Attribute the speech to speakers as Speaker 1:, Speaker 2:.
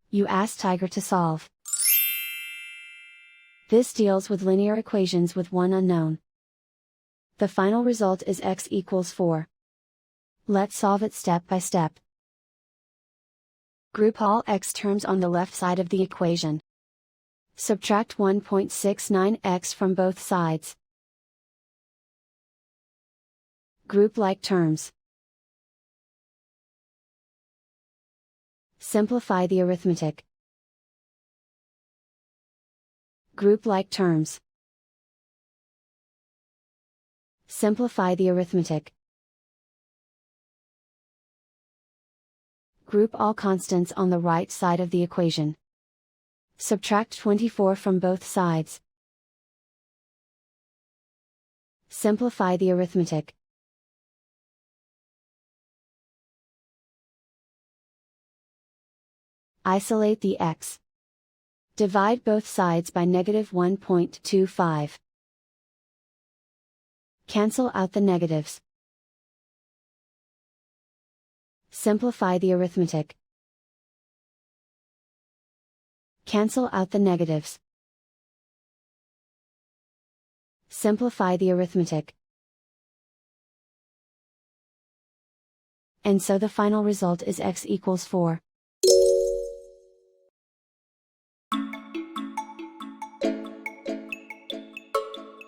Speaker 1: You ask Tiger to solve. This deals with linear equations with one unknown. The final result is x equals 4. Let's solve it step by step. Group all x terms on the left side of the equation. Subtract 1.69x from both sides. Group like terms. Simplify the arithmetic. Group like terms. Simplify the arithmetic. Group all constants on the right side of the equation. Subtract 24 from both sides. Simplify the arithmetic. Isolate the x. Divide both sides by -1.25. Cancel out the negatives. Simplify the arithmetic. Cancel out the negatives. Simplify the arithmetic. And so the final result is x equals 4.